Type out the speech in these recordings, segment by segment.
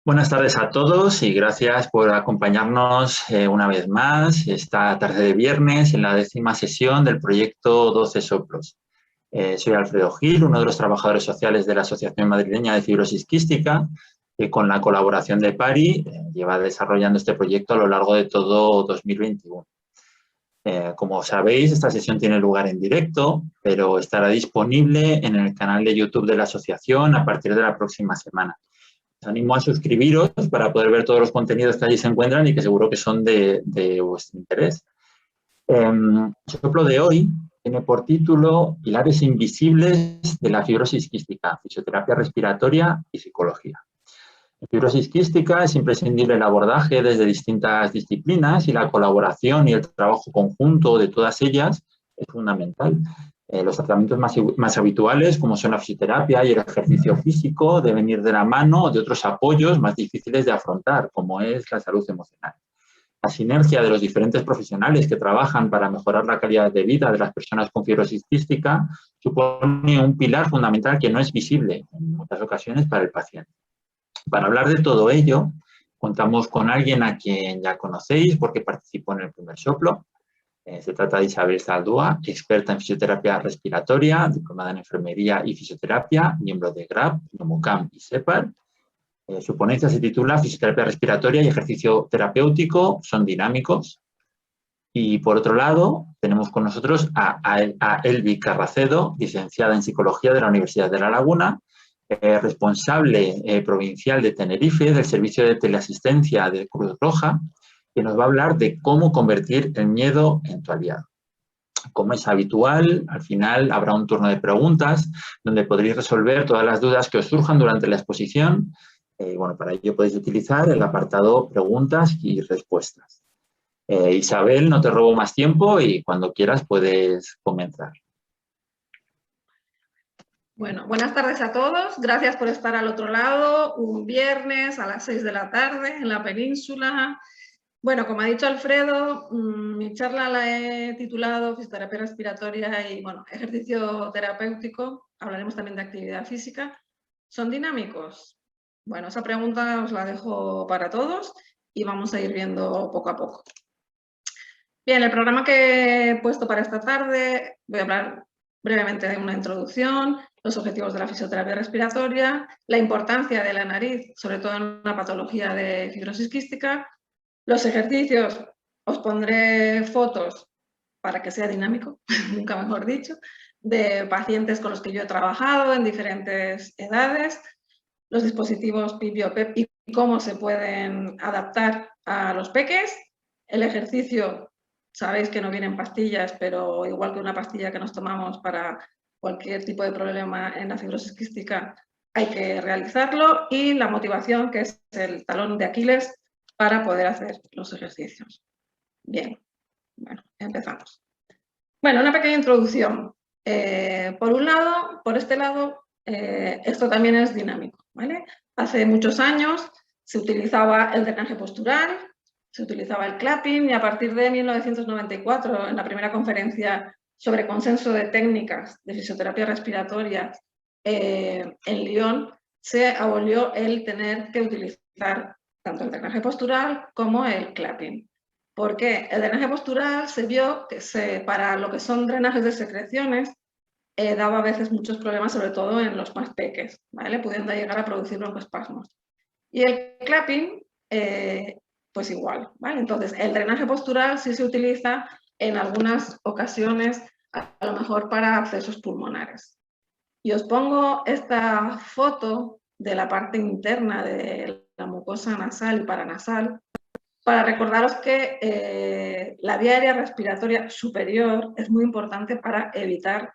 Buenas tardes a todos y gracias por acompañarnos una vez más esta tarde de viernes en la 10ª sesión del proyecto 12 Soplos. Soy Alfredo Gil, uno de los trabajadores sociales de la Asociación Madrileña de Fibrosis Quística, que con la colaboración de PARI lleva desarrollando este proyecto a lo largo de todo 2021. Como sabéis, esta sesión tiene lugar en directo, pero estará disponible en el canal de YouTube de la asociación a partir de la próxima semana. Os animo a suscribiros para poder ver todos los contenidos que allí se encuentran y que seguro que son de vuestro interés. El soplo de hoy tiene por título Pilares invisibles de la fibrosis quística, fisioterapia respiratoria y psicología. En fibrosis quística es imprescindible el abordaje desde distintas disciplinas y la colaboración y el trabajo conjunto de todas ellas es fundamental. Los tratamientos más habituales, como son la fisioterapia y el ejercicio físico, deben ir de la mano de otros apoyos más difíciles de afrontar, como es la salud emocional. La sinergia de los diferentes profesionales que trabajan para mejorar la calidad de vida de las personas con fibrosis quística supone un pilar fundamental que no es visible en muchas ocasiones para el paciente. Para hablar de todo ello, contamos con alguien a quien ya conocéis porque participó en el primer soplo. Se trata de Isabel Zaldúa, experta en fisioterapia respiratoria, diplomada en enfermería y fisioterapia, miembro de GRAP, NOMOCAM y SEPAR. Su ponencia se titula Fisioterapia respiratoria y ejercicio terapéutico son dinámicos. Y por otro lado, tenemos con nosotros a Elvi Carracedo, licenciada en Psicología de la Universidad de La Laguna, responsable provincial de Tenerife del Servicio de Teleasistencia de Cruz Roja, que nos va a hablar de cómo convertir el miedo en tu aliado. Como es habitual, al final habrá un turno de preguntas donde podréis resolver todas las dudas que os surjan durante la exposición. Bueno, para ello podéis utilizar el apartado preguntas y respuestas. Isabel, no te robo más tiempo y cuando quieras puedes comenzar. Bueno, buenas tardes a todos. Gracias por estar al otro lado, un viernes a las 6 de la tarde en la península. Bueno, como ha dicho Alfredo, mi charla la he titulado Fisioterapia respiratoria y ejercicio terapéutico. Hablaremos también de actividad física. ¿Son dinámicos? Bueno, esa pregunta os la dejo para todos y vamos a ir viendo poco a poco. Bien, el programa que he puesto para esta tarde, voy a hablar brevemente de una introducción, los objetivos de la fisioterapia respiratoria, la importancia de la nariz, sobre todo en la patología de fibrosis quística, los ejercicios, os pondré fotos para que sea dinámico, nunca mejor dicho, de pacientes con los que yo he trabajado en diferentes edades, los dispositivos PIP y OPEP y cómo se pueden adaptar a los peques, el ejercicio. Sabéis que no vienen pastillas, pero igual que una pastilla que nos tomamos para cualquier tipo de problema en la fibrosis quística, hay que realizarlo, y la motivación, que es el talón de Aquiles para poder hacer los ejercicios. Bien, bueno, empezamos. Bueno, una pequeña introducción. Por un lado, por este lado, esto también es dinámico, ¿vale? Hace muchos años se utilizaba el drenaje postural, se utilizaba el clapping, y a partir de 1994, en la primera conferencia sobre consenso de técnicas de fisioterapia respiratoria en Lyon, se abolió el tener que utilizar tanto el drenaje postural como el clapping. ¿Por qué? El drenaje postural se vio que para lo que son drenajes de secreciones daba a veces muchos problemas, sobre todo en los más pequeños, ¿vale? Pudiendo llegar a producir broncoespasmos. Y el clapping, pues igual, ¿vale? Entonces, el drenaje postural sí se utiliza en algunas ocasiones, a lo mejor para accesos pulmonares. Y os pongo esta foto de la parte interna de la mucosa nasal y paranasal para recordaros que la vía aérea respiratoria superior es muy importante para evitar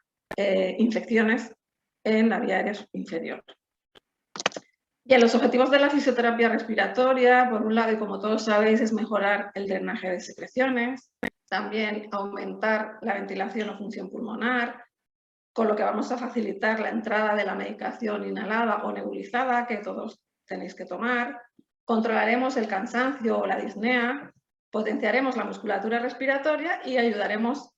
infecciones en la vía aérea inferior. Bien, los objetivos de la fisioterapia respiratoria, por un lado, y como todos sabéis, es mejorar el drenaje de secreciones, también aumentar la ventilación o función pulmonar, con lo que vamos a facilitar la entrada de la medicación inhalada o nebulizada que todos tenéis que tomar. Controlaremos el cansancio o la disnea, potenciaremos la musculatura respiratoria y ayudaremos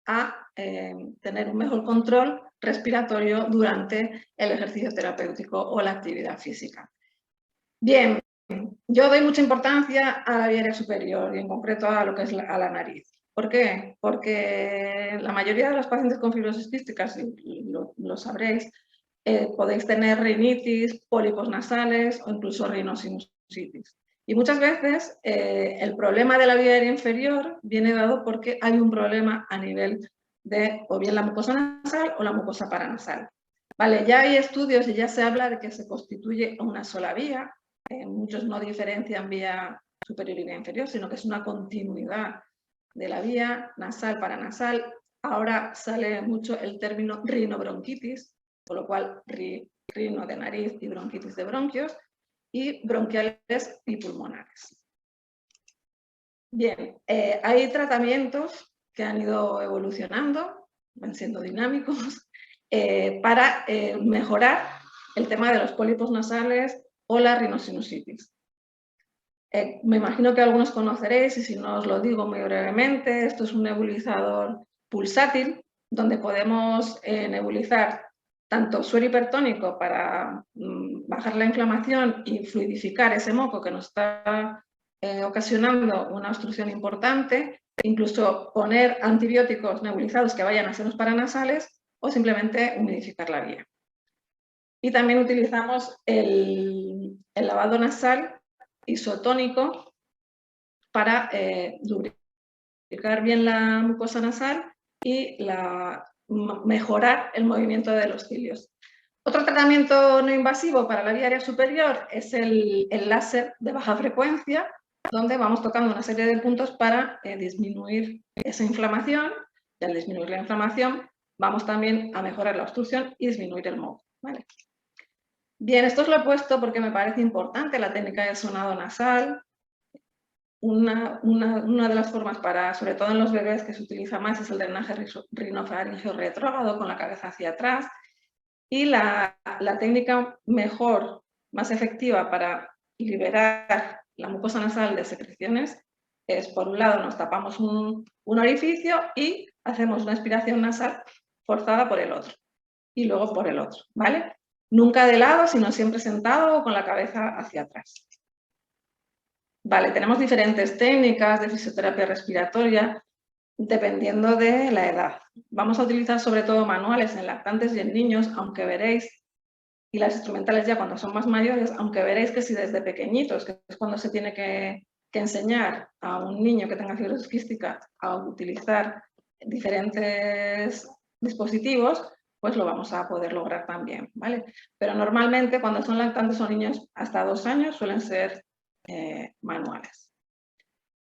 a tener un mejor control respiratorio durante el ejercicio terapéutico o la actividad física. Bien, yo doy mucha importancia a la vía aérea superior y en concreto a lo que es a la nariz. ¿Por qué? Porque la mayoría de los pacientes con fibrosis quística, y lo sabréis, podéis tener rinitis, pólipos nasales o incluso rinosinusitis. Y muchas veces el problema de la vía aérea inferior viene dado porque hay un problema a nivel de o bien la mucosa nasal o la mucosa paranasal. Vale, ya hay estudios y ya se habla de que se constituye una sola vía. Muchos no diferencian vía superior y vía inferior, sino que es una continuidad de la vía nasal paranasal. Ahora sale mucho el término rinobronquitis, con lo cual rino de nariz y bronquitis de bronquios, y bronquiales y pulmonares. Bien, hay tratamientos que han ido evolucionando, van siendo dinámicos, para mejorar el tema de los pólipos nasales o la rinosinusitis. Me imagino que algunos conoceréis, y si no os lo digo muy brevemente, esto es un nebulizador pulsátil, donde podemos nebulizar tanto suero hipertónico para bajar la inflamación y fluidificar ese moco que nos está ocasionando una obstrucción importante, incluso poner antibióticos nebulizados que vayan a senos paranasales o simplemente humidificar la vía. Y también utilizamos el lavado nasal isotónico para lubricar bien la mucosa nasal y mejorar el movimiento de los cilios. Otro tratamiento no invasivo para la vía aérea superior es el láser de baja frecuencia, donde vamos tocando una serie de puntos para disminuir esa inflamación, y al disminuir la inflamación vamos también a mejorar la obstrucción y disminuir el moco, ¿vale? Bien, esto os lo he puesto porque me parece importante la técnica del sonado nasal. Una de las formas para, sobre todo en los bebés, que se utiliza más es el drenaje rinofaríngeo retrógrado con la cabeza hacia atrás. Y la técnica mejor, más efectiva para liberar la mucosa nasal de secreciones es, por un lado, nos tapamos un orificio y hacemos una aspiración nasal forzada por el otro y luego por el otro, ¿vale? Nunca de lado, sino siempre sentado o con la cabeza hacia atrás. Vale, tenemos diferentes técnicas de fisioterapia respiratoria dependiendo de la edad. Vamos a utilizar sobre todo manuales en lactantes y en niños, aunque veréis, y las instrumentales ya cuando son más mayores, aunque veréis que si desde pequeñitos, que es cuando se tiene que enseñar a un niño que tenga fibrosis quística a utilizar diferentes dispositivos, pues lo vamos a poder lograr también, ¿vale? Pero normalmente cuando son lactantes o niños hasta 2 años suelen ser manuales.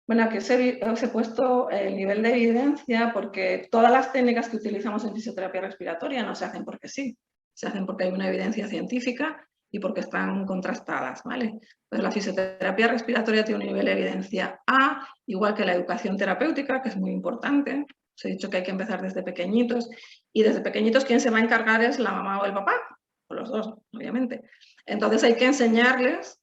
Bueno, aquí os he puesto el nivel de evidencia porque todas las técnicas que utilizamos en fisioterapia respiratoria no se hacen porque sí, se hacen porque hay una evidencia científica y porque están contrastadas, ¿vale? Pues la fisioterapia respiratoria tiene un nivel de evidencia A, igual que la educación terapéutica, que es muy importante. Os he dicho que hay que empezar desde pequeñitos, y desde pequeñitos quien se va a encargar es la mamá o el papá, o los dos, obviamente. Entonces hay que enseñarles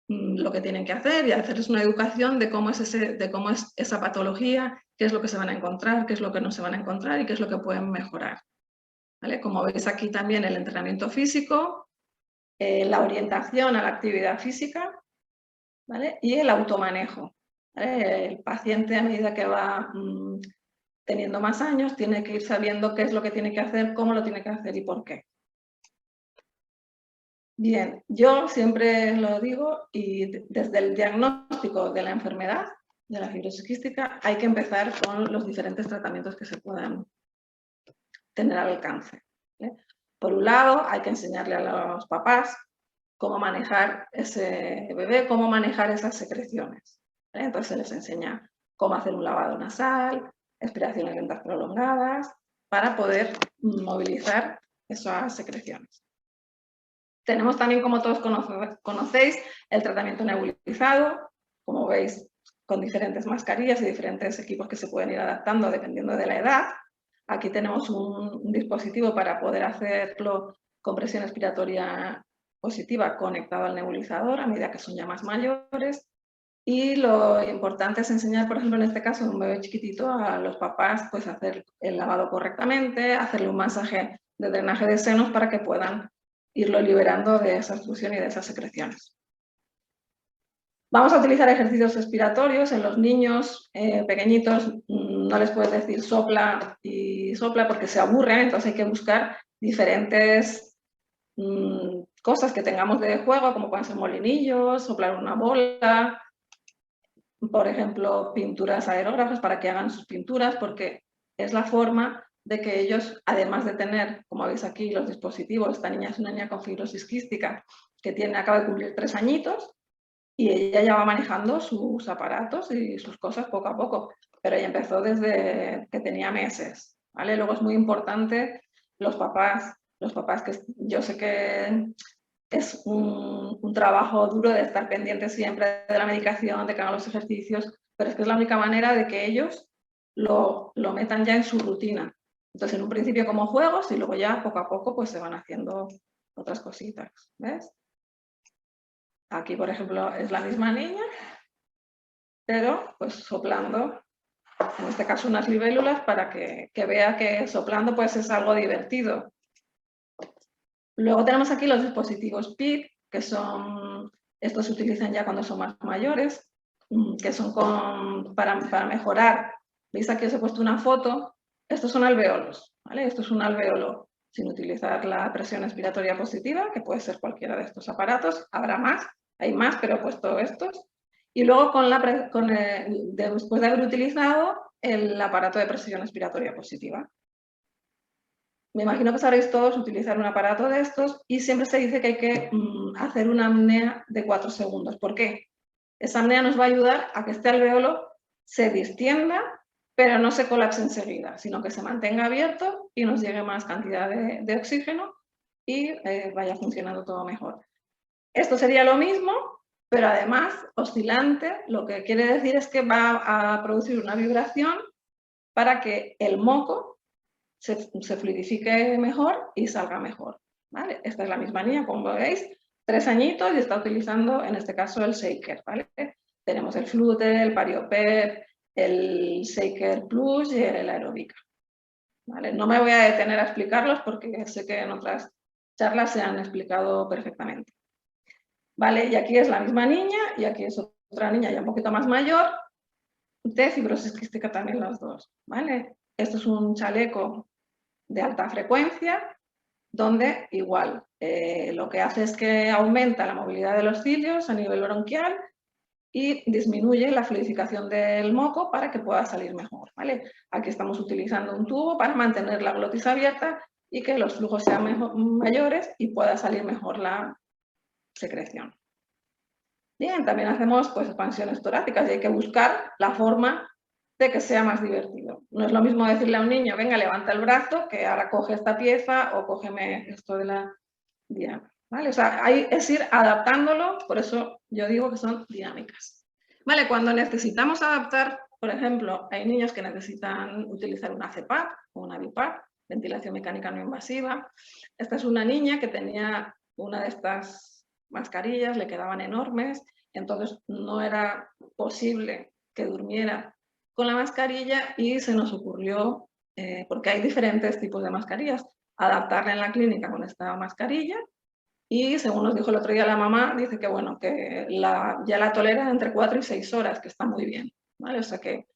lo que tienen que hacer y hacerles una educación de cómo es esa patología, qué es lo que se van a encontrar, qué es lo que no se van a encontrar y qué es lo que pueden mejorar, ¿vale? Como veis aquí también el entrenamiento físico, la orientación a la actividad física, ¿vale? Y el automanejo, ¿vale? El paciente, a medida que va teniendo más años, tiene que ir sabiendo qué es lo que tiene que hacer, cómo lo tiene que hacer y por qué. Bien, yo siempre lo digo, y desde el diagnóstico de la enfermedad, de la fibrosis quística, hay que empezar con los diferentes tratamientos que se puedan tener al alcance, ¿eh? Por un lado, hay que enseñarle a los papás cómo manejar ese bebé, cómo manejar esas secreciones, ¿eh? Entonces se les enseña cómo hacer un lavado nasal, expiraciones lentas prolongadas, para poder movilizar esas secreciones. Tenemos también, como todos conocéis, el tratamiento nebulizado, como veis, con diferentes mascarillas y diferentes equipos que se pueden ir adaptando dependiendo de la edad. Aquí tenemos un dispositivo para poder hacerlo con presión expiratoria positiva conectado al nebulizador a medida que son ya más mayores. Y lo importante es enseñar, por ejemplo, en este caso, un bebé chiquitito, a los papás pues hacer el lavado correctamente, hacerle un masaje de drenaje de senos para que puedan irlo liberando de esa obstrucción y de esas secreciones. Vamos a utilizar ejercicios respiratorios. En los niños pequeñitos no les puedes decir sopla y sopla porque se aburren, entonces hay que buscar diferentes cosas que tengamos de juego, como pueden ser molinillos, soplar una bola, por ejemplo, pinturas aerógrafas para que hagan sus pinturas, porque es la forma de que ellos, además de tener, como veis aquí, los dispositivos, esta niña es una niña con fibrosis quística que acaba de cumplir 3 añitos, y ella ya va manejando sus aparatos y sus cosas poco a poco, pero ella empezó desde que tenía meses, ¿vale? Luego es muy importante los papás que yo sé que es un trabajo duro de estar pendientes siempre de la medicación, de que hagan los ejercicios, pero es que es la única manera de que ellos lo metan ya en su rutina. Entonces, en un principio como juegos y luego ya poco a poco pues se van haciendo otras cositas, ¿ves? Aquí, por ejemplo, es la misma niña, pero pues soplando, en este caso unas libélulas, para que vea que soplando pues es algo divertido. Luego tenemos aquí los dispositivos PIP, que son, estos se utilizan ya cuando son más mayores, que son para mejorar. ¿Veis? Aquí os he puesto una foto. Estos son alvéolos, ¿vale? Esto es un alvéolo sin utilizar la presión expiratoria positiva, que puede ser cualquiera de estos aparatos. Habrá más, hay más, pero he puesto estos. Y luego después de haber utilizado el aparato de presión expiratoria positiva. Me imagino que sabréis todos utilizar un aparato de estos y siempre se dice que hay que hacer una apnea de 4 segundos. ¿Por qué? Esa apnea nos va a ayudar a que este alvéolo se distienda, pero no se colapse enseguida, sino que se mantenga abierto y nos llegue más cantidad de oxígeno y vaya funcionando todo mejor. Esto sería lo mismo, pero además oscilante, lo que quiere decir es que va a producir una vibración para que el moco se fluidifique mejor y salga mejor, ¿vale? Esta es la misma niña, como veis, 3 añitos y está utilizando, en este caso, el Shaker, ¿vale? Tenemos el Flute, el Pariopep, el Shaker Plus y el Aerobica, ¿vale? No me voy a detener a explicarlos porque sé que en otras charlas se han explicado perfectamente, ¿vale? Y aquí es la misma niña y aquí es otra niña ya un poquito más mayor, de fibrosis quística también las dos, ¿vale? Esto es un chaleco de alta frecuencia, donde igual lo que hace es que aumenta la movilidad de los cilios a nivel bronquial y disminuye la fluidificación del moco para que pueda salir mejor, ¿vale? Aquí estamos utilizando un tubo para mantener la glotis abierta y que los flujos sean mayores y pueda salir mejor la secreción. Bien, también hacemos pues expansiones torácicas y hay que buscar la forma de que sea más divertido. No es lo mismo decirle a un niño, venga, levanta el brazo, que ahora coge esta pieza o cógeme esto de la diana, ¿vale? O sea, es ir adaptándolo, por eso yo digo que son dinámicas. Vale, cuando necesitamos adaptar, por ejemplo, hay niños que necesitan utilizar una CPAP o una BiPAP, ventilación mecánica no invasiva. Esta es una niña que tenía una de estas mascarillas, le quedaban enormes, entonces no era posible que durmiera con la mascarilla y se nos ocurrió, porque hay diferentes tipos de mascarillas, adaptarla en la clínica con esta mascarilla y según nos dijo el otro día la mamá, dice que bueno, que ya la tolera entre 4 y 6 horas, que está muy bien, ¿vale? O sea que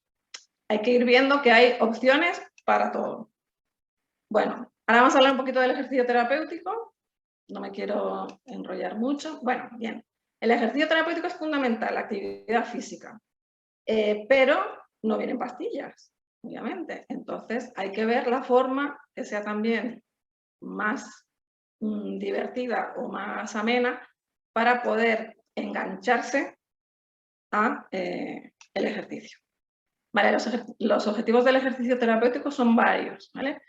hay que ir viendo que hay opciones para todo. Bueno, ahora vamos a hablar un poquito del ejercicio terapéutico, no me quiero enrollar mucho. Bueno, bien, el ejercicio terapéutico es fundamental, la actividad física, pero no vienen pastillas, obviamente. Entonces hay que ver la forma que sea también más divertida o más amena para poder engancharse a el ejercicio. Vale, los objetivos del ejercicio terapéutico son varios, ¿vale?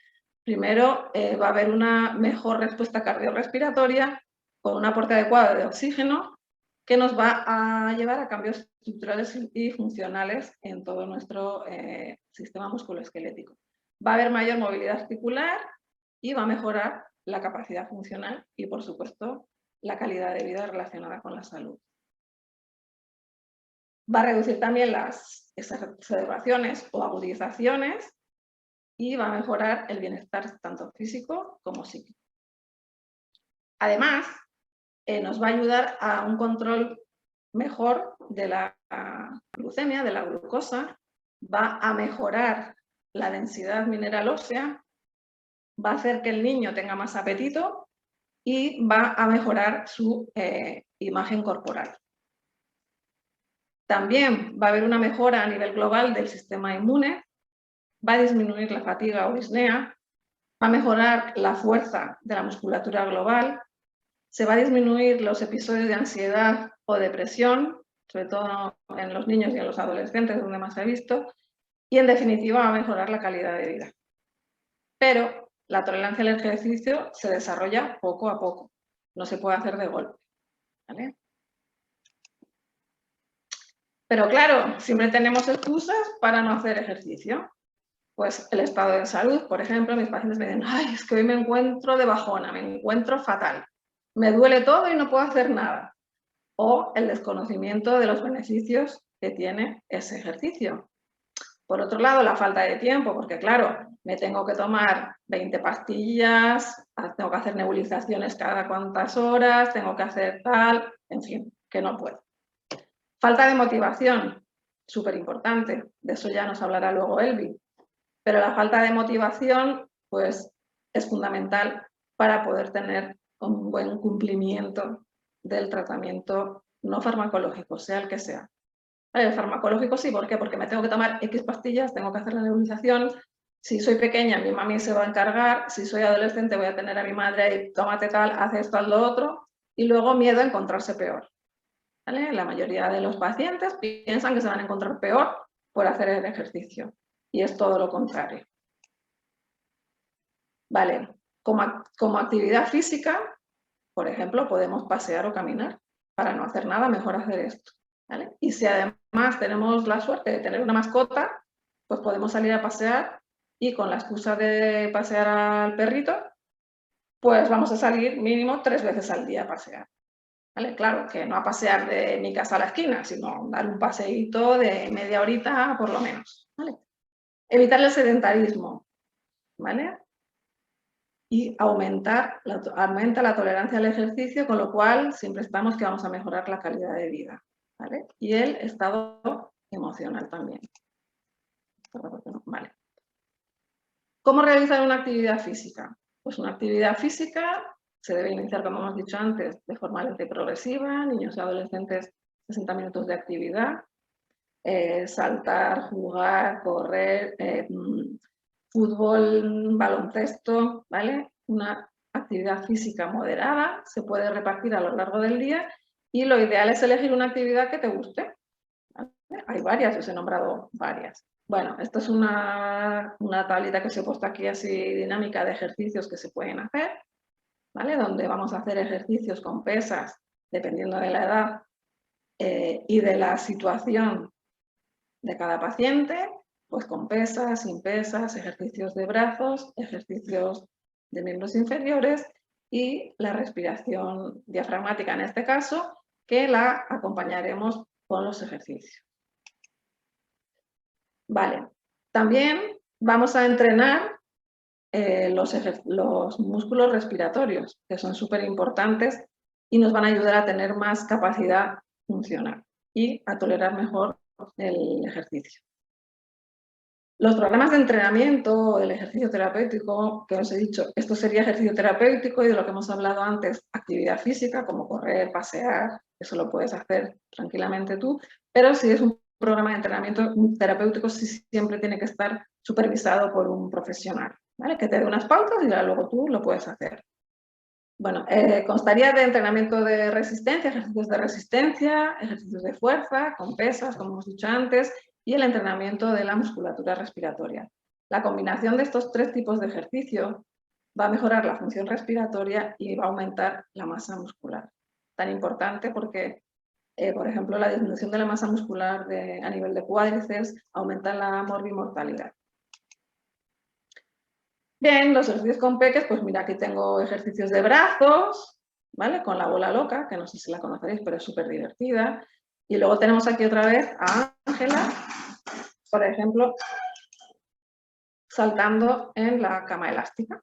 Primero, va a haber una mejor respuesta cardiorrespiratoria con un aporte adecuado de oxígeno que nos va a llevar a cambios estructurales y funcionales en todo nuestro sistema musculoesquelético. Va a haber mayor movilidad articular y va a mejorar la capacidad funcional y, por supuesto, la calidad de vida relacionada con la salud. Va a reducir también las exacerbaciones o agudizaciones y va a mejorar el bienestar tanto físico como psíquico. Además, nos va a ayudar a un control mejor de la glucemia, de la glucosa, va a mejorar la densidad mineral ósea, va a hacer que el niño tenga más apetito y va a mejorar su imagen corporal. También va a haber una mejora a nivel global del sistema inmune, va a disminuir la fatiga o disnea, va a mejorar la fuerza de la musculatura global, se va a disminuir los episodios de ansiedad o depresión, sobre todo en los niños y en los adolescentes, donde más se ha visto, y en definitiva va a mejorar la calidad de vida. Pero la tolerancia al ejercicio se desarrolla poco a poco, no se puede hacer de golpe, ¿vale? Pero claro, siempre tenemos excusas para no hacer ejercicio. Pues el estado de salud, por ejemplo, mis pacientes me dicen, ay, es que hoy me encuentro de bajona, me encuentro fatal, me duele todo y no puedo hacer nada. O el desconocimiento de los beneficios que tiene ese ejercicio. Por otro lado, la falta de tiempo, porque claro, me tengo que tomar 20 pastillas, tengo que hacer nebulizaciones cada cuantas horas, tengo que hacer tal, en fin, que no puedo. Falta de motivación, súper importante, de eso ya nos hablará luego Elvi. Pero la falta de motivación, pues, es fundamental para poder tener un buen cumplimiento del tratamiento no farmacológico, sea el que sea. El farmacológico sí, ¿por qué? Porque me tengo que tomar X pastillas, tengo que hacer la nebulización. Si soy pequeña, mi mami se va a encargar. Si soy adolescente, voy a tener a mi madre y tómate tal, haz esto, haz lo otro. Y luego miedo a encontrarse peor. ¿Vale? La mayoría de los pacientes piensan que se van a encontrar peor por hacer el ejercicio. Y es todo lo contrario. Vale, como actividad física, por ejemplo, podemos pasear o caminar. Para no hacer nada, mejor hacer esto. ¿Vale? Y si además tenemos la suerte de tener una mascota, pues podemos salir a pasear y con la excusa de pasear al perrito, pues vamos a salir mínimo 3 veces al día a pasear. ¿Vale? Claro, que no a pasear de mi casa a la esquina, sino dar un paseíto de media horita por lo menos. ¿Vale? Evitar el sedentarismo, ¿vale? Y aumenta la tolerancia al ejercicio, con lo cual siempre estamos que vamos a mejorar la calidad de vida, ¿vale? Y el estado emocional también. Vale. ¿Cómo realizar una actividad física? Pues una actividad física se debe iniciar, como hemos dicho antes, de forma lenta y progresiva, niños y adolescentes 60 minutos de actividad, saltar, jugar, correr, fútbol, baloncesto, ¿vale? Una actividad física moderada, se puede repartir a lo largo del día y lo ideal es elegir una actividad que te guste. ¿Vale? Hay varias, os he nombrado varias. Bueno, esta es una tablita que os he puesto aquí así dinámica de ejercicios que se pueden hacer, ¿vale? Donde vamos a hacer ejercicios con pesas, dependiendo de la edad y de la situación de cada paciente, pues con pesas, sin pesas, ejercicios de brazos, ejercicios de miembros inferiores y la respiración diafragmática en este caso, que la acompañaremos con los ejercicios. Vale, también vamos a entrenar los músculos respiratorios, que son súper importantes y nos van a ayudar a tener más capacidad funcional y a tolerar mejor el ejercicio. Los programas de entrenamiento del ejercicio terapéutico, que os he dicho, esto sería ejercicio terapéutico y de lo que hemos hablado antes, actividad física, como correr, pasear, eso lo puedes hacer tranquilamente tú, pero si es un programa de entrenamiento terapéutico, sí siempre tiene que estar supervisado por un profesional, ¿vale? Que te dé unas pautas y luego tú lo puedes hacer. Bueno, constaría de entrenamiento de resistencia, ejercicios de resistencia, ejercicios de fuerza, con pesas, como hemos dicho antes, y el entrenamiento de la musculatura respiratoria. La combinación de estos 3 tipos de ejercicio va a mejorar la función respiratoria y va a aumentar la masa muscular. Tan importante porque, por ejemplo, la disminución de la masa muscular a nivel de cuádriceps aumenta la morbimortalidad. Bien, los ejercicios con peques, pues mira, aquí tengo ejercicios de brazos, ¿vale? Con la bola loca, que no sé si la conoceréis, pero es súper divertida. Y luego tenemos aquí otra vez a Ángela, por ejemplo, saltando en la cama elástica.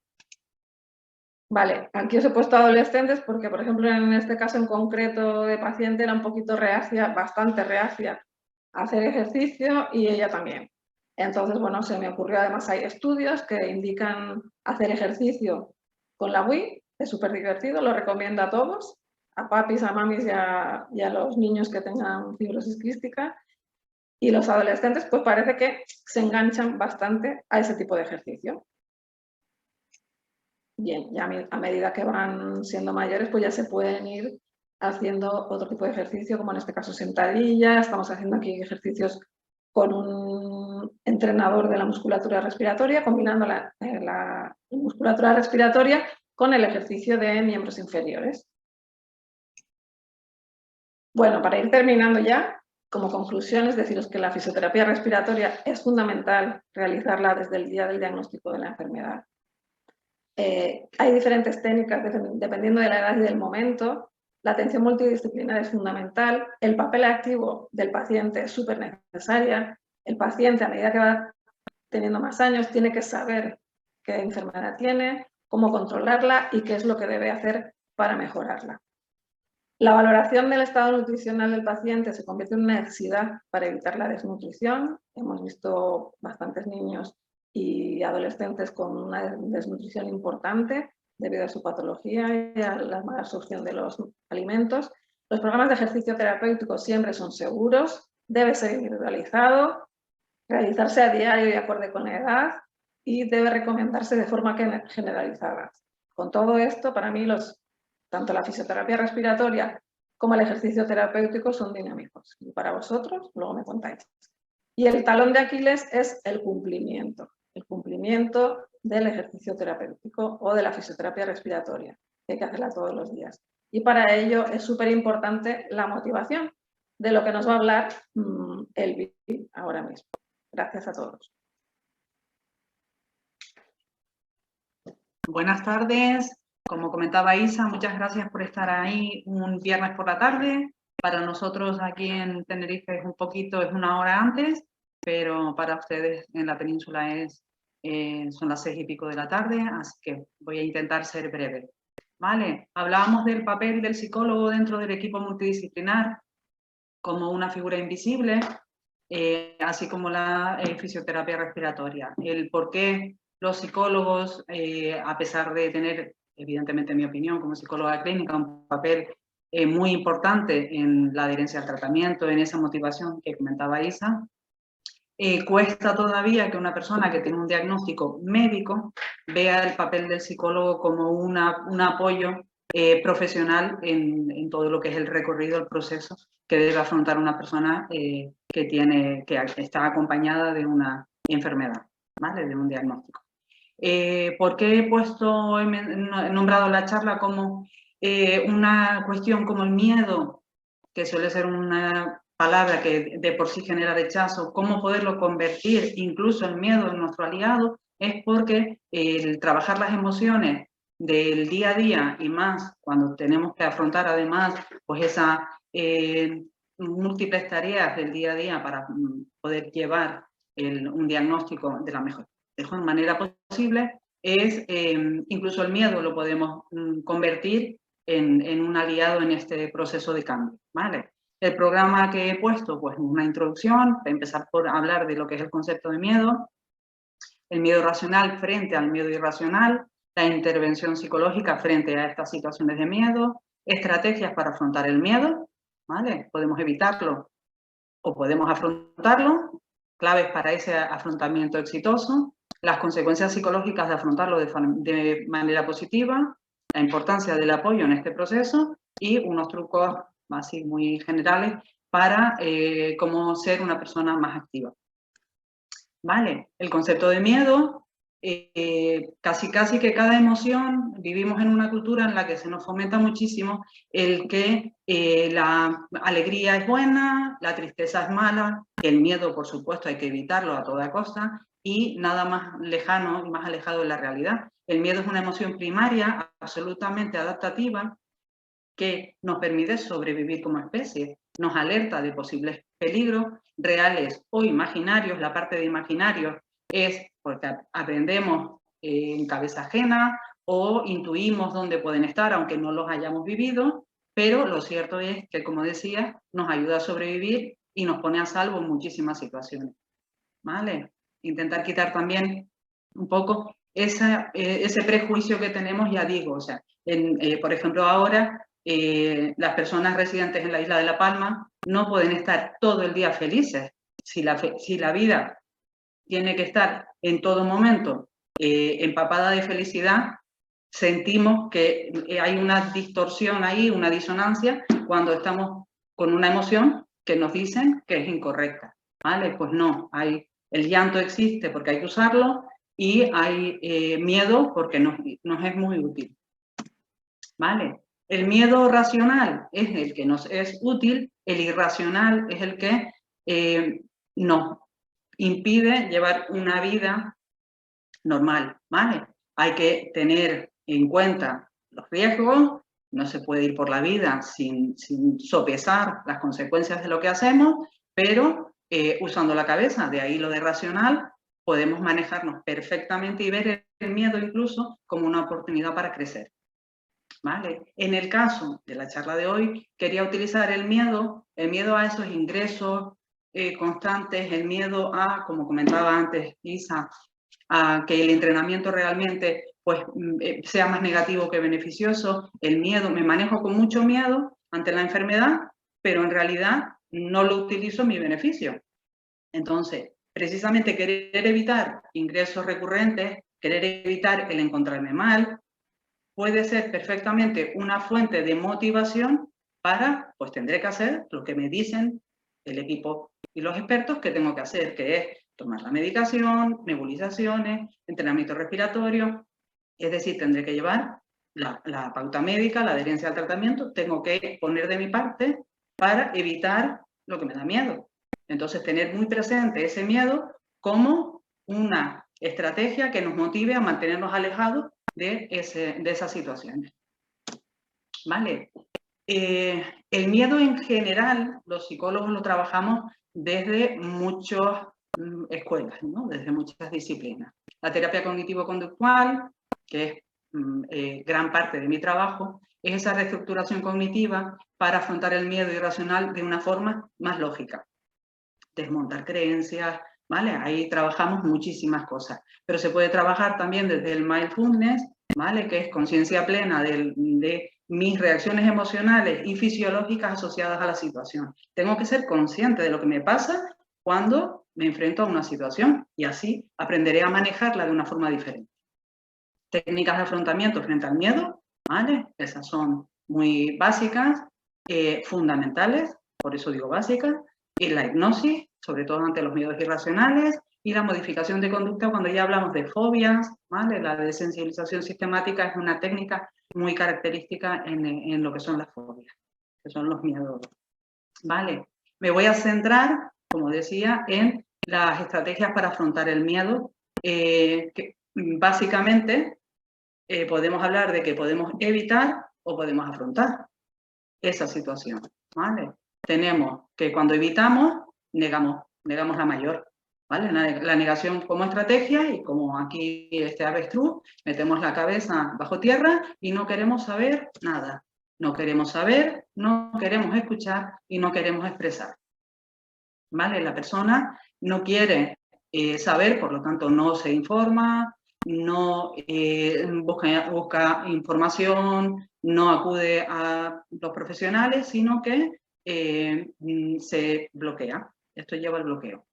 Vale, aquí os he puesto adolescentes porque, por ejemplo, en este caso en concreto de paciente era un poquito reacia, bastante reacia a hacer ejercicio y ella también. Entonces, bueno, se me ocurrió, además hay estudios que indican hacer ejercicio con la Wii, es súper divertido, lo recomiendo a todos, a papis, a mamis y a los niños que tengan fibrosis quística. Y los adolescentes, pues parece que se enganchan bastante a ese tipo de ejercicio. Bien, ya a medida que van siendo mayores, pues ya se pueden ir haciendo otro tipo de ejercicio, como en este caso sentadillas. Estamos haciendo aquí ejercicios con un entrenador de la musculatura respiratoria, combinando la musculatura respiratoria con el ejercicio de miembros inferiores. Bueno, para ir terminando ya, como conclusión, es deciros que la fisioterapia respiratoria es fundamental realizarla desde el día del diagnóstico de la enfermedad. Hay diferentes técnicas dependiendo de la edad y del momento. La atención multidisciplinar es fundamental. El papel activo del paciente es súper necesaria. El paciente, a medida que va teniendo más años, tiene que saber qué enfermedad tiene, cómo controlarla y qué es lo que debe hacer para mejorarla. La valoración del estado nutricional del paciente se convierte en una necesidad para evitar la desnutrición. Hemos visto bastantes niños y adolescentes con una desnutrición importante debido a su patología y a la mala absorción de los alimentos. Los programas de ejercicio terapéutico siempre son seguros, debe ser individualizado, realizarse a diario y acorde con la edad y debe recomendarse de forma generalizada. Con todo esto, para mí, tanto la fisioterapia respiratoria como el ejercicio terapéutico son dinámicos. Y para vosotros, luego me contáis. Y el talón de Aquiles es el cumplimiento del ejercicio terapéutico o de la fisioterapia respiratoria, que hay que hacerla todos los días. Y para ello es súper importante la motivación, de lo que nos va a hablar Elvi ahora mismo. Gracias a todos. Buenas tardes. Como comentaba Isa, muchas gracias por estar ahí un viernes por la tarde. Para nosotros aquí en Tenerife es una hora antes, pero para ustedes en la península son las 6:00 de la tarde, así que voy a intentar ser breve. Vale, hablábamos del papel del psicólogo dentro del equipo multidisciplinar como una figura invisible, así como la fisioterapia respiratoria. El por qué los psicólogos, a pesar de tener, evidentemente en mi opinión, como psicóloga clínica, un papel muy importante en la adherencia al tratamiento, en esa motivación que comentaba Isa, cuesta todavía que una persona que tiene un diagnóstico médico vea el papel del psicólogo como un apoyo profesional en todo lo que es el recorrido, el proceso que debe afrontar una persona que está acompañada de una enfermedad, ¿vale? De un diagnóstico. ¿Por qué he nombrado la charla como una cuestión como el miedo, que suele ser una palabra que de por sí genera rechazo, cómo poderlo convertir incluso el miedo en nuestro aliado? Es porque el trabajar las emociones del día a día y más cuando tenemos que afrontar además pues esas múltiples tareas del día a día para poder llevar un diagnóstico de la mejor manera posible, incluso el miedo lo podemos convertir en un aliado en este proceso de cambio, ¿vale? El programa que he puesto, pues una introducción, para empezar por hablar de lo que es el concepto de miedo, el miedo racional frente al miedo irracional, la intervención psicológica frente a estas situaciones de miedo, estrategias para afrontar el miedo, ¿vale? Podemos evitarlo o podemos afrontarlo, claves para ese afrontamiento exitoso, las consecuencias psicológicas de afrontarlo de manera positiva, la importancia del apoyo en este proceso y unos trucos así muy generales para cómo ser una persona más activa. Vale, el concepto de miedo, casi que cada emoción, vivimos en una cultura en la que se nos fomenta muchísimo el que la alegría es buena, la tristeza es mala, el miedo, por supuesto, hay que evitarlo a toda costa y nada más lejano y más alejado de la realidad. El miedo es una emoción primaria, absolutamente adaptativa, que nos permite sobrevivir como especie, nos alerta de posibles peligros reales o imaginarios. La parte de imaginarios es porque aprendemos en cabeza ajena o intuimos dónde pueden estar, aunque no los hayamos vivido, pero lo cierto es que, como decía, nos ayuda a sobrevivir y nos pone a salvo en muchísimas situaciones, ¿vale? Intentar quitar también un poco ese prejuicio que tenemos, ya digo, o sea, por ejemplo, ahora las personas residentes en la isla de La Palma no pueden estar todo el día felices. Si la vida tiene que estar en todo momento empapada de felicidad, sentimos que hay una distorsión ahí, una disonancia, cuando estamos con una emoción que nos dicen que es incorrecta, ¿vale? Pues no, el llanto existe porque hay que usarlo y hay miedo porque nos es muy útil, ¿vale? El miedo racional es el que nos es útil, el irracional es el que nos impide llevar una vida normal, ¿vale? Hay que tener en cuenta los riesgos, no se puede ir por la vida sin sopesar las consecuencias de lo que hacemos, pero usando la cabeza, de ahí lo de racional, podemos manejarnos perfectamente y ver el miedo incluso como una oportunidad para crecer, ¿vale? En el caso de la charla de hoy, quería utilizar el miedo a esos ingresos constantes, el miedo a, como comentaba antes Isa, a que el entrenamiento realmente pues, sea más negativo que beneficioso, el miedo, me manejo con mucho miedo ante la enfermedad, pero en realidad no lo utilizo en mi beneficio. Entonces, precisamente querer evitar ingresos recurrentes, querer evitar el encontrarme mal, puede ser perfectamente una fuente de motivación para, pues tendré que hacer lo que me dicen el equipo y los expertos que tengo que hacer, que es tomar la medicación, nebulizaciones, entrenamiento respiratorio, es decir, tendré que llevar la pauta médica, la adherencia al tratamiento, tengo que poner de mi parte para evitar lo que me da miedo. Entonces, tener muy presente ese miedo como una estrategia que nos motive a mantenernos alejados de esas situaciones. ¿Vale? El miedo en general, los psicólogos lo trabajamos desde muchas escuelas, ¿no? Desde muchas disciplinas. La terapia cognitivo-conductual, que es gran parte de mi trabajo, es esa reestructuración cognitiva para afrontar el miedo irracional de una forma más lógica. Desmontar creencias, ¿vale? Ahí trabajamos muchísimas cosas. Pero se puede trabajar también desde el mindfulness, ¿vale? Que es conciencia plena de mis reacciones emocionales y fisiológicas asociadas a la situación. Tengo que ser consciente de lo que me pasa cuando me enfrento a una situación y así aprenderé a manejarla de una forma diferente. Técnicas de afrontamiento frente al miedo, ¿vale? Esas son muy básicas, fundamentales, por eso digo básicas, y la hipnosis, sobre todo ante los miedos irracionales, y la modificación de conducta cuando ya hablamos de fobias, ¿vale? La desensibilización sistemática es una técnica muy característica en lo que son las fobias, que son los miedos, ¿vale? Me voy a centrar, como decía, en las estrategias para afrontar el miedo, que básicamente podemos hablar de que podemos evitar o podemos afrontar esa situación, ¿vale? Tenemos que cuando evitamos, negamos la mayor, ¿vale? La negación como estrategia y como aquí este avestruz, metemos la cabeza bajo tierra y no queremos saber nada. No queremos saber, no queremos escuchar y no queremos expresar, ¿vale? La persona no quiere saber, por lo tanto no se informa, no busca información, no acude a los profesionales, sino que se bloquea. Esto lleva al bloqueo.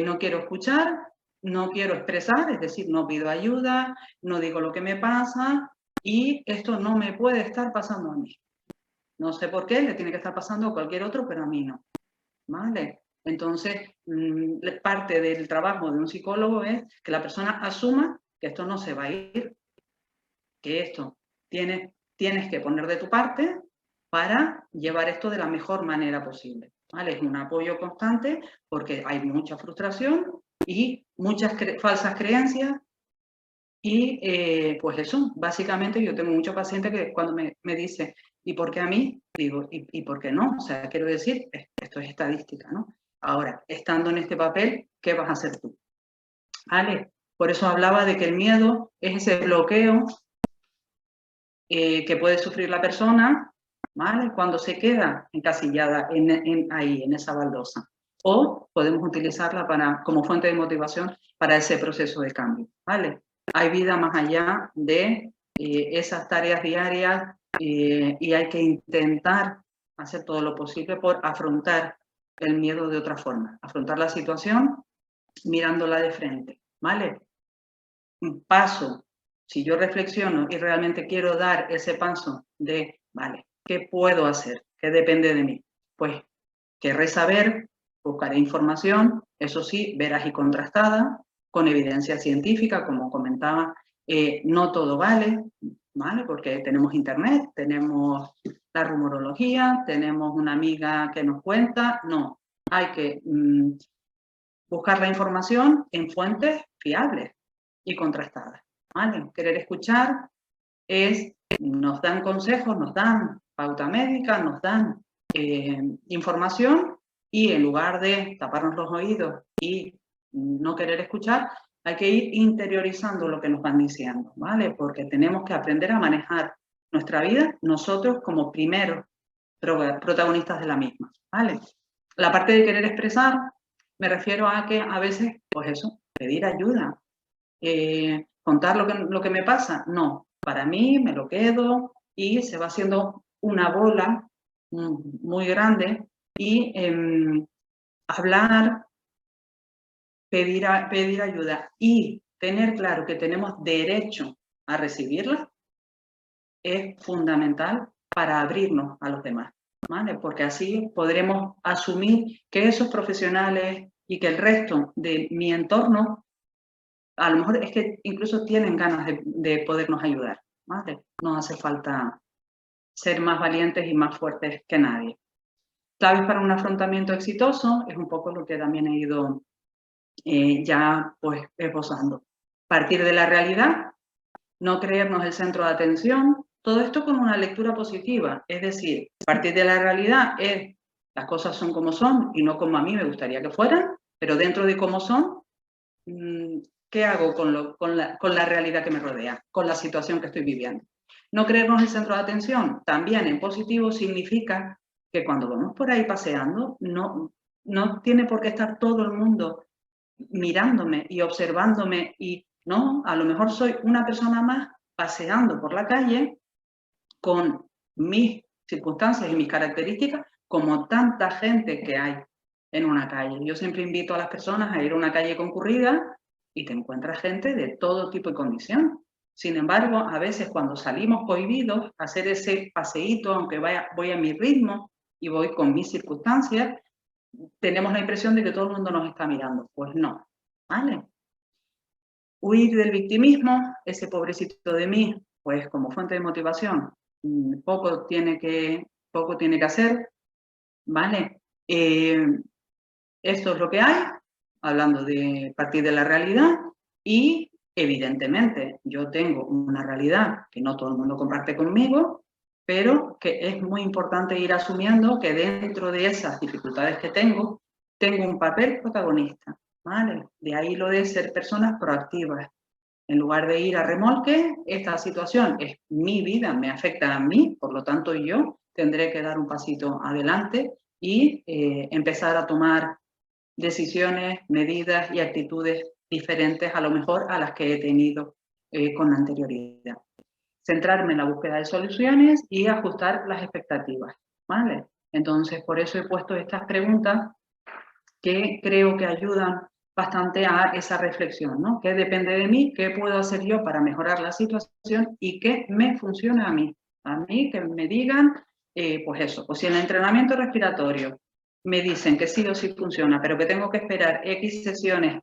No quiero escuchar, no quiero expresar, es decir, no pido ayuda, no digo lo que me pasa y esto no me puede estar pasando a mí. No sé por qué, le tiene que estar pasando a cualquier otro, pero a mí no. ¿Vale? Entonces, parte del trabajo de un psicólogo es que la persona asuma que esto no se va a ir, que esto tienes que poner de tu parte para llevar esto de la mejor manera posible, ¿vale? Es un apoyo constante porque hay mucha frustración y muchas falsas creencias y pues eso, básicamente yo tengo muchos pacientes que cuando me dicen ¿y por qué a mí? Digo, ¿y por qué no? O sea, quiero decir, esto es estadística, ¿no? Ahora, estando en este papel, ¿qué vas a hacer tú? ¿Vale? Por eso hablaba de que el miedo es ese bloqueo que puede sufrir la persona, ¿vale?, cuando se queda encasillada ahí, en esa baldosa. O podemos utilizarla como fuente de motivación para ese proceso de cambio, ¿vale? Hay vida más allá de esas tareas diarias y hay que intentar hacer todo lo posible por afrontar el miedo de otra forma, afrontar la situación mirándola de frente, ¿vale? Un paso, si yo reflexiono y realmente quiero dar ese paso de, vale, ¿qué puedo hacer? ¿Qué depende de mí? Pues querré saber, buscaré información, eso sí, veraz y contrastada, con evidencia científica, como comentaba, no todo vale, ¿vale? Porque tenemos internet, tenemos la rumorología, tenemos una amiga que nos cuenta, no, hay que buscar la información en fuentes fiables y contrastadas, ¿vale? Querer escuchar nos dan consejos, nos dan pauta médica, nos dan información, y en lugar de taparnos los oídos y no querer escuchar, hay que ir interiorizando lo que nos van diciendo, ¿vale? Porque tenemos que aprender a manejar nuestra vida nosotros como primeros protagonistas de la misma, ¿vale? La parte de querer expresar, me refiero a que a veces, pues eso, pedir ayuda, contar lo que me pasa, no, para mí me lo quedo y se va haciendo una bola muy grande, y hablar, pedir ayuda y tener claro que tenemos derecho a recibirla es fundamental para abrirnos a los demás, ¿vale? Porque así podremos asumir que esos profesionales y que el resto de mi entorno a lo mejor es que incluso tienen ganas de podernos ayudar, ¿vale? No hace falta ser más valientes y más fuertes que nadie. Claves para un afrontamiento exitoso es un poco lo que también he ido ya pues esbozando. Partir de la realidad, no creernos el centro de atención, todo esto con una lectura positiva, es decir, partir de la realidad es las cosas son como son y no como a mí me gustaría que fueran, pero dentro de cómo son, ¿qué hago con la realidad que me rodea, con la situación que estoy viviendo? No creernos el centro de atención, también en positivo, significa que cuando vamos por ahí paseando, no tiene por qué estar todo el mundo mirándome y observándome, y no, a lo mejor soy una persona más paseando por la calle con mis circunstancias y mis características, como tanta gente que hay en una calle. Yo siempre invito a las personas a ir a una calle concurrida y te encuentras gente de todo tipo y condición. Sin embargo, a veces cuando salimos cohibidos a hacer ese paseíto, aunque voy a mi ritmo y voy con mis circunstancias, tenemos la impresión de que todo el mundo nos está mirando. Pues no, ¿vale? Huir del victimismo, ese pobrecito de mí, pues como fuente de motivación, poco tiene que hacer, ¿vale? Esto es lo que hay, hablando de partir de la realidad, y evidentemente yo tengo una realidad que no todo el mundo comparte conmigo, pero que es muy importante ir asumiendo que dentro de esas dificultades que tengo un papel protagonista, ¿vale? De ahí lo de ser personas proactivas. En lugar de ir a remolque, esta situación es mi vida, me afecta a mí, por lo tanto yo tendré que dar un pasito adelante y empezar a tomar decisiones, medidas y actitudes diferentes a lo mejor a las que he tenido con anterioridad. Centrarme en la búsqueda de soluciones y ajustar las expectativas, ¿vale? Entonces, por eso he puesto estas preguntas que creo que ayudan bastante a esa reflexión, ¿no? ¿Qué depende de mí? ¿Qué puedo hacer yo para mejorar la situación? ¿Y qué me funciona a mí? A mí que me digan, pues eso, pues si en el entrenamiento respiratorio me dicen que sí o sí funciona, pero que tengo que esperar X sesiones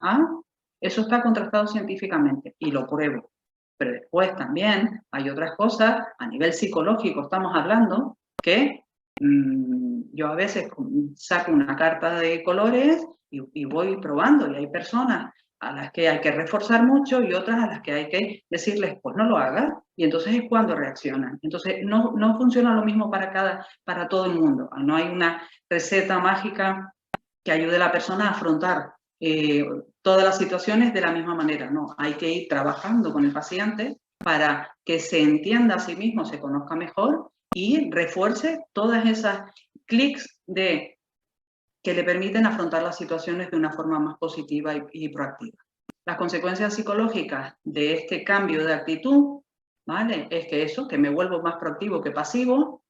eso está contrastado científicamente y lo pruebo. Pero después también hay otras cosas, a nivel psicológico estamos hablando, que yo a veces saco una carta de colores y voy probando, y hay personas a las que hay que reforzar mucho y otras a las que hay que decirles, pues no lo hagas, y entonces es cuando reaccionan. Entonces no funciona lo mismo para todo el mundo. No hay una receta mágica que ayude a la persona a afrontar todas las situaciones de la misma manera. No, hay que ir trabajando con el paciente para que se entienda a sí mismo, se conozca mejor y refuerce todas esas clics que le permiten afrontar las situaciones de una forma más positiva y proactiva. Las consecuencias psicológicas de este cambio de actitud, ¿vale? Es que eso, que me vuelvo más proactivo que pasivo,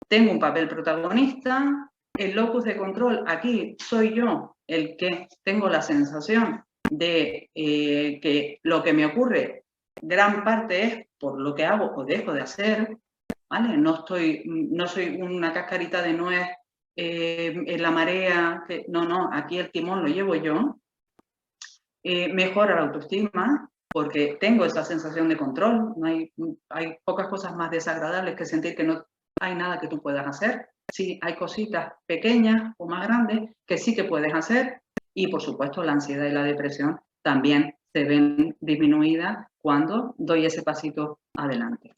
tengo un papel protagonista, el locus de control, aquí soy yo el que tengo la sensación de que lo que me ocurre, gran parte es por lo que hago o dejo de hacer, ¿vale? No soy una cascarita de nuez en la marea, no, aquí el timón lo llevo yo. Mejora la autoestima, porque tengo esa sensación de control, hay pocas cosas más desagradables que sentir que no hay nada que tú puedas hacer. Sí, hay cositas pequeñas o más grandes que sí que puedes hacer, y por supuesto la ansiedad y la depresión también se ven disminuidas cuando doy ese pasito adelante.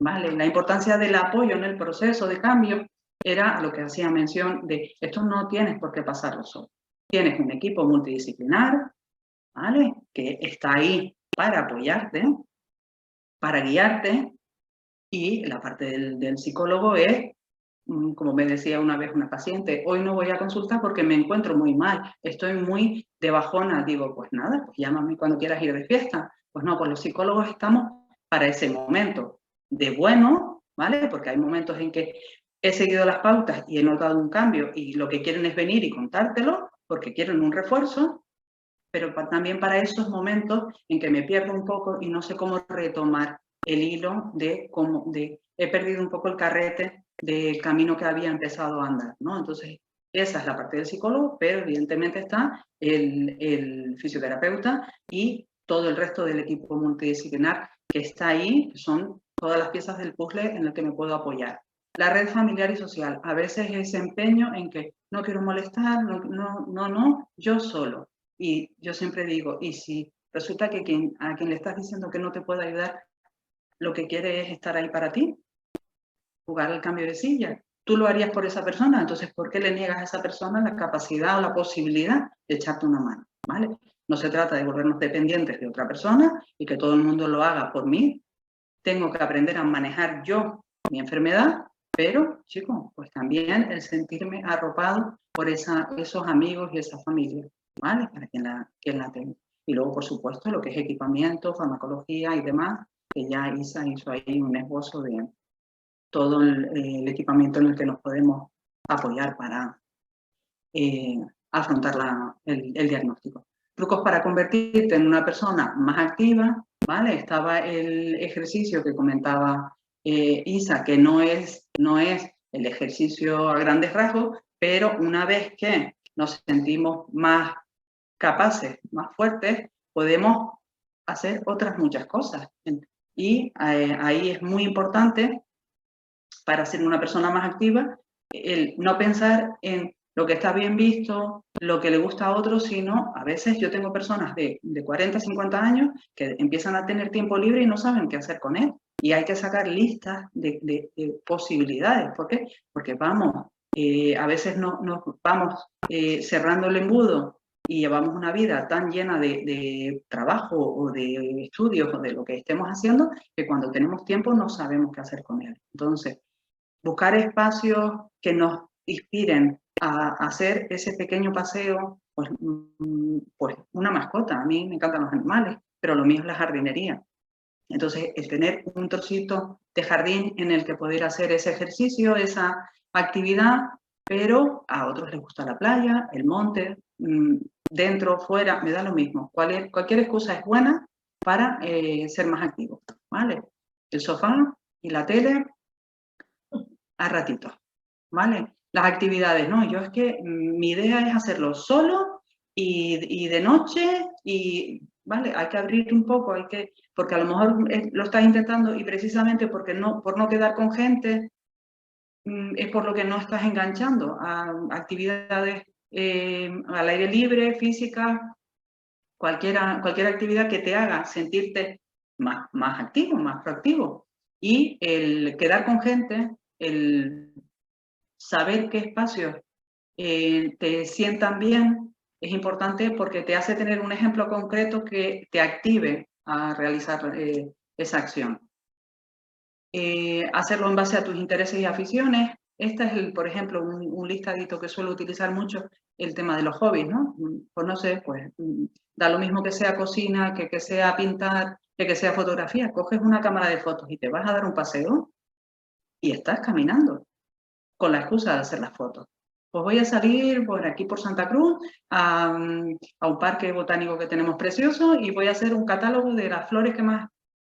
¿Vale? La importancia del apoyo en el proceso de cambio era a lo que hacía mención de esto no tienes por qué pasarlo solo. Tienes un equipo multidisciplinar, ¿vale? Que está ahí para apoyarte, para guiarte, y la parte del psicólogo es, como me decía una vez una paciente, hoy no voy a consultar porque me encuentro muy mal, estoy muy de bajona. Digo, pues nada, pues llámame cuando quieras ir de fiesta. Pues no, pues los psicólogos estamos para ese momento de bueno, ¿vale? Porque hay momentos en que he seguido las pautas y he notado un cambio y lo que quieren es venir y contártelo porque quieren un refuerzo, pero también para esos momentos en que me pierdo un poco y no sé cómo retomar el hilo de he perdido un poco el carrete del camino que había empezado a andar, ¿no? Entonces, esa es la parte del psicólogo, pero evidentemente está el fisioterapeuta y todo el resto del equipo multidisciplinar que está ahí, que son todas las piezas del puzzle en el que me puedo apoyar. La red familiar y social, a veces ese empeño en que no quiero molestar, no, yo solo. Y yo siempre digo, y si resulta que a quien le estás diciendo que no te puede ayudar, lo que quiere es estar ahí para ti, jugar el cambio de silla, tú lo harías por esa persona, entonces ¿por qué le niegas a esa persona la capacidad o la posibilidad de echarte una mano? ¿Vale? No se trata de volvernos dependientes de otra persona y que todo el mundo lo haga por mí. Tengo que aprender a manejar yo mi enfermedad, pero, chicos, pues también el sentirme arropado por esos amigos y esa familia, ¿vale? Para quien la tenga. Y luego, por supuesto, lo que es equipamiento, farmacología y demás, que ya Isa hizo ahí un esbozo de todo el equipamiento en el que nos podemos apoyar para afrontar el diagnóstico. Trucos para convertirte en una persona más activa, ¿vale? Estaba el ejercicio que comentaba Isa, que no es el ejercicio a grandes rasgos, pero una vez que nos sentimos más capaces, más fuertes, podemos hacer otras muchas cosas. Y ahí es muy importante, para ser una persona más activa, el no pensar en lo que está bien visto, lo que le gusta a otros, sino a veces yo tengo personas de 40, 50 años que empiezan a tener tiempo libre y no saben qué hacer con él. Y hay que sacar listas de posibilidades. ¿Por qué? Porque a veces nos vamos cerrando el embudo y llevamos una vida tan llena de trabajo o de estudios o de lo que estemos haciendo, que cuando tenemos tiempo no sabemos qué hacer con él. Entonces, buscar espacios que nos inspiren a hacer ese pequeño paseo, pues una mascota. A mí me encantan los animales, pero lo mío es la jardinería. Entonces, el tener un trocito de jardín en el que poder hacer ese ejercicio, esa actividad, pero a otros les gusta la playa, el monte, dentro, fuera, me da lo mismo. Cualquier excusa es buena para ser más activo, ¿vale? El sofá y la tele a ratitos, ¿vale? Las actividades, no, yo es que mi idea es hacerlo solo y de noche y, ¿vale? Hay que abrir un poco, porque a lo mejor lo estás intentando y precisamente por no quedar con gente, es por lo que no estás enganchando a actividades al aire libre, físicas, cualquier actividad que te haga sentirte más activo, más proactivo. Y el quedar con gente, el saber qué espacios te sientan bien, es importante porque te hace tener un ejemplo concreto que te active a realizar esa acción. Hacerlo en base a tus intereses y aficiones. Este es, por ejemplo, un listadito que suelo utilizar mucho, el tema de los hobbies, ¿no? Pues no sé, pues da lo mismo que sea cocina, que sea pintar, que sea fotografía. Coges una cámara de fotos y te vas a dar un paseo y estás caminando con la excusa de hacer las fotos. Pues voy a salir por aquí por Santa Cruz a un parque botánico que tenemos precioso y voy a hacer un catálogo de las flores que más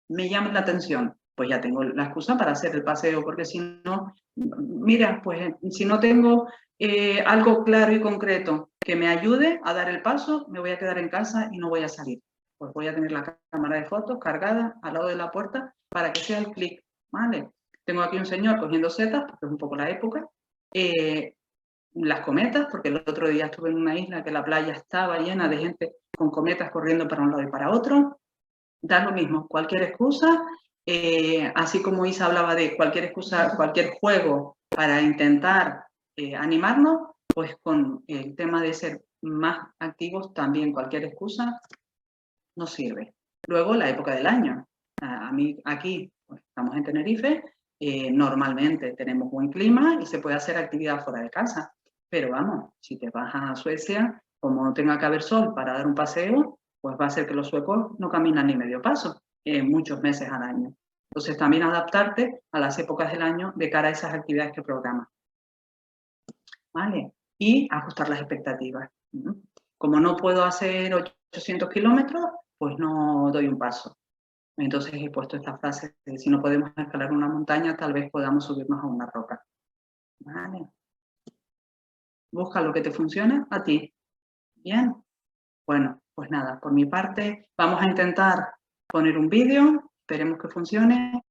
me llaman la atención. Pues ya tengo la excusa para hacer el paseo, porque si no, mira, pues si no tengo algo claro y concreto que me ayude a dar el paso, me voy a quedar en casa y no voy a salir. Pues voy a tener la cámara de fotos cargada al lado de la puerta para que sea el clic, ¿vale? Tengo aquí un señor cogiendo setas, porque es un poco la época, las cometas, porque el otro día estuve en una isla que la playa estaba llena de gente con cometas corriendo para un lado y para otro. Da lo mismo, cualquier excusa, así como Isa hablaba de cualquier excusa, cualquier juego para intentar animarnos, pues con el tema de ser más activos también cualquier excusa nos sirve. Luego la época del año. A mí aquí pues, estamos en Tenerife, normalmente tenemos buen clima y se puede hacer actividad fuera de casa. Pero vamos, si te vas a Suecia, como no tenga que haber sol para dar un paseo, pues va a ser que los suecos no caminan ni medio paso muchos meses al año. Entonces también adaptarte a las épocas del año de cara a esas actividades que programas. ¿Vale? Y ajustar las expectativas. Como no puedo hacer 800 kilómetros, pues no doy un paso. Entonces he puesto esta frase de si no podemos escalar una montaña, tal vez podamos subirnos a una roca. ¿Vale? Busca lo que te funcione a ti. ¿Bien? Bueno, pues nada, por mi parte vamos a intentar poner un vídeo, esperemos que funcione.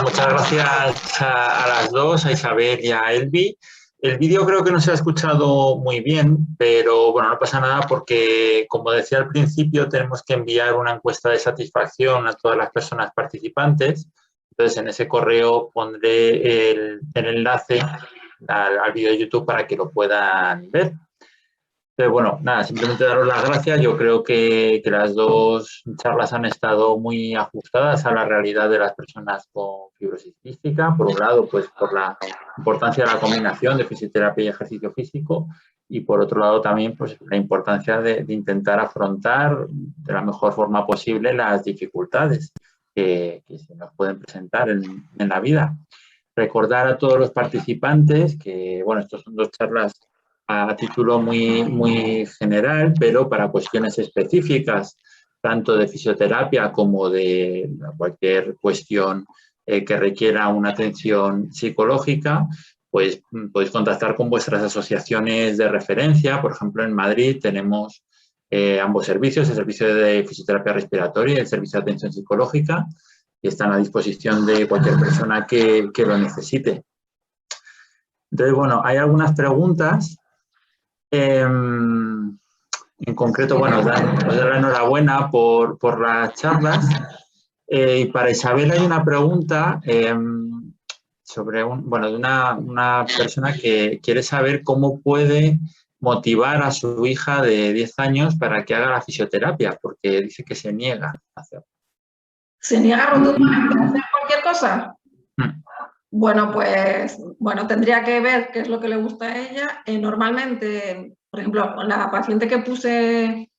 Muchas gracias a las dos, a Isabel y a Elvi. El vídeo creo que no se ha escuchado muy bien, pero bueno, no pasa nada porque, como decía al principio, tenemos que enviar una encuesta de satisfacción a todas las personas participantes. Entonces, en ese correo pondré el enlace al vídeo de YouTube para que lo puedan ver. Entonces, bueno, nada, simplemente daros las gracias. Yo creo que las dos charlas han estado muy ajustadas a la realidad de las personas con fibrosis quística. Por un lado, pues por la importancia de la combinación de fisioterapia y ejercicio físico, y por otro lado también pues la importancia de intentar afrontar de la mejor forma posible las dificultades que se nos pueden presentar en la vida. Recordar a todos los participantes que, bueno, estos son dos charlas a título muy general, pero para cuestiones específicas, tanto de fisioterapia como de cualquier cuestión que requiera una atención psicológica, pues podéis contactar con vuestras asociaciones de referencia. Por ejemplo, en Madrid tenemos ambos servicios, el servicio de fisioterapia respiratoria y el servicio de atención psicológica, y están a disposición de cualquier persona que lo necesite. Entonces, bueno, hay algunas preguntas. En concreto, bueno, os doy la enhorabuena por las charlas. Y para Isabel hay una pregunta sobre de una persona que quiere saber cómo puede motivar a su hija de 10 años para que haga la fisioterapia, porque dice que se niega a hacerlo. ¿Se niega rotundamente a hacer cualquier cosa? Bueno, pues tendría que ver qué es lo que le gusta a ella. Normalmente, por ejemplo, la paciente que puse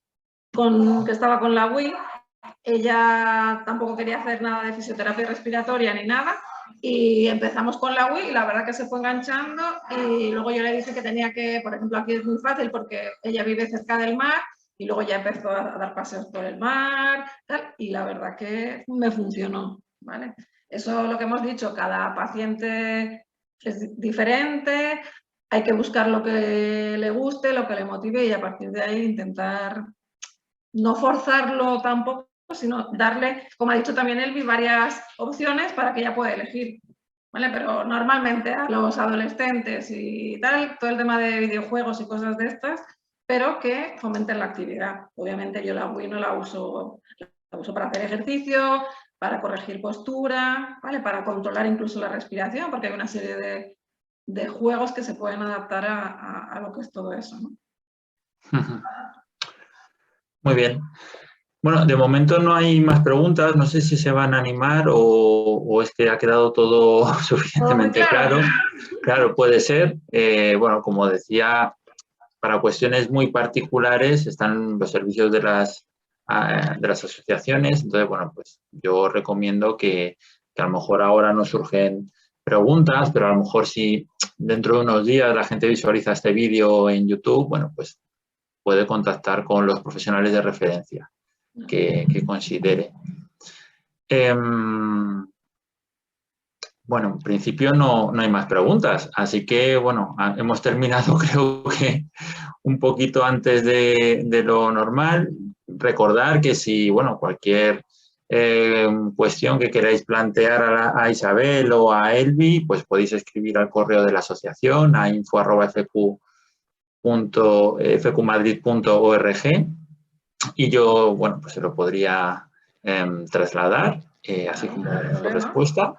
que estaba con la WI, ella tampoco quería hacer nada de fisioterapia respiratoria ni nada, y empezamos con la WI y la verdad que se fue enganchando, y luego yo le dije que tenía que, por ejemplo, aquí es muy fácil porque ella vive cerca del mar, y luego ya empezó a dar paseos por el mar, tal, y la verdad que me funcionó, ¿vale? Eso es lo que hemos dicho, cada paciente es diferente, hay que buscar lo que le guste, lo que le motive, y a partir de ahí intentar no forzarlo tampoco, sino darle, como ha dicho también Elvi, varias opciones para que ella pueda elegir, ¿vale? Pero normalmente a los adolescentes y tal, todo el tema de videojuegos y cosas de estas, pero que fomenten la actividad. Obviamente yo la WI no la uso para hacer ejercicio, para corregir postura, ¿vale? Para controlar incluso la respiración, porque hay una serie de juegos que se pueden adaptar a lo que es todo eso, ¿no? Muy bien. Bueno, de momento no hay más preguntas. No sé si se van a animar o es que ha quedado todo suficientemente claro. Claro, puede ser. Bueno, como decía, para cuestiones muy particulares están los servicios de las asociaciones. Entonces, bueno, pues yo recomiendo que a lo mejor ahora no surgen preguntas, pero a lo mejor si dentro de unos días la gente visualiza este vídeo en YouTube, bueno, pues puede contactar con los profesionales de referencia que considere. Bueno, en principio no hay más preguntas, así que, bueno, hemos terminado creo que un poquito antes de lo normal. Recordar que si, bueno, cualquier cuestión que queráis plantear a Isabel o a Elvi, pues podéis escribir al correo de la asociación a info@fqmadrid.org, y yo, bueno, pues se lo podría trasladar, así como su respuesta.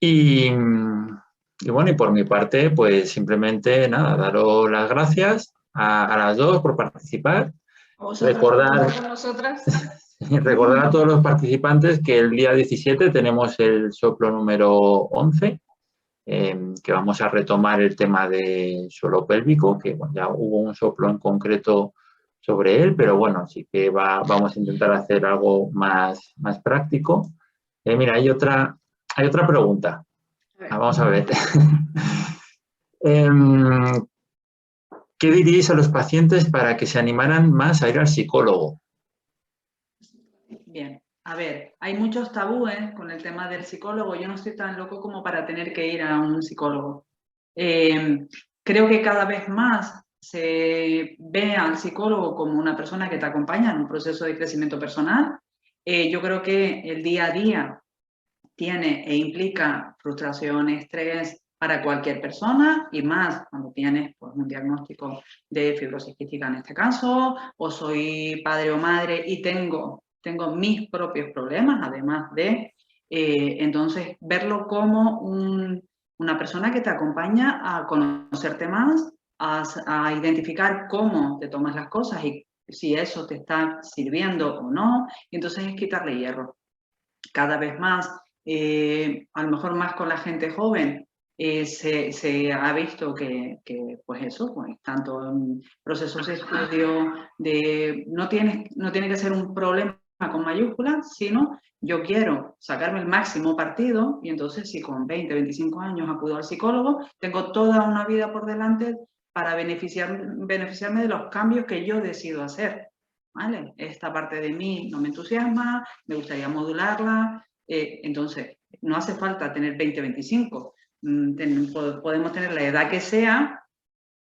Y bueno, y por mi parte, pues simplemente nada, daros las gracias a las dos por participar. Recordar a todos los participantes que el día 17 tenemos el soplo número 11, que vamos a retomar el tema de suelo pélvico, que bueno, ya hubo un soplo en concreto sobre él, pero bueno, sí que vamos a intentar hacer algo más práctico. Mira, hay otra pregunta. Vamos a ver. ¿Qué diríais a los pacientes para que se animaran más a ir al psicólogo? Bien, a ver, hay muchos tabúes con el tema del psicólogo. Yo no estoy tan loco como para tener que ir a un psicólogo. Creo que cada vez más se ve al psicólogo como una persona que te acompaña en un proceso de crecimiento personal. Yo creo que el día a día tiene e implica frustración, estrés para cualquier persona y más cuando tienes pues, un diagnóstico de fibrosis quística en este caso, o soy padre o madre y tengo mis propios problemas, además de, entonces, verlo como una persona que te acompaña a conocerte más, a identificar cómo te tomas las cosas y si eso te está sirviendo o no, y entonces es quitarle hierro. Cada vez más, a lo mejor más con la gente joven, se ha visto que pues eso, pues tanto en procesos de estudio, no tiene que ser un problema con mayúsculas, sino yo quiero sacarme el máximo partido y entonces si con 20, 25 años acudo al psicólogo, tengo toda una vida por delante para beneficiarme de los cambios que yo decido hacer. ¿Vale? Esta parte de mí no me entusiasma, me gustaría modularla, entonces no hace falta tener 20, 25, podemos tener la edad que sea,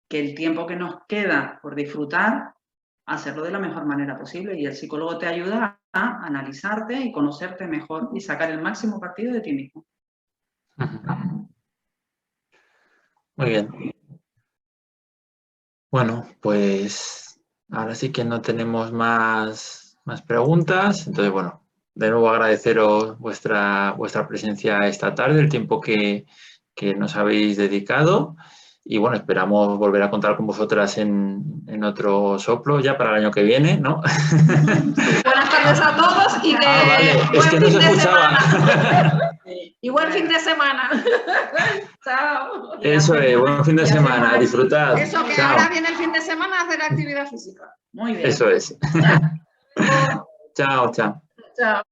que el tiempo que nos queda por disfrutar, hacerlo de la mejor manera posible y el psicólogo te ayuda a analizarte y conocerte mejor y sacar el máximo partido de ti mismo. Muy bien. Bueno, pues ahora sí que no tenemos más preguntas. Entonces, bueno, de nuevo agradeceros vuestra presencia esta tarde, el tiempo que nos habéis dedicado. Y bueno, esperamos volver a contar con vosotras en otro soplo ya para el año que viene, ¿no? Buenas tardes a todos y vale. Es que no se escuchaba. Y buen fin de semana. Chao. Eso es, buen fin de semana, disfrutad. Eso que Chao. ahora viene el fin de semana a hacer actividad física. Muy bien. Eso es. Chao, chao. Chao.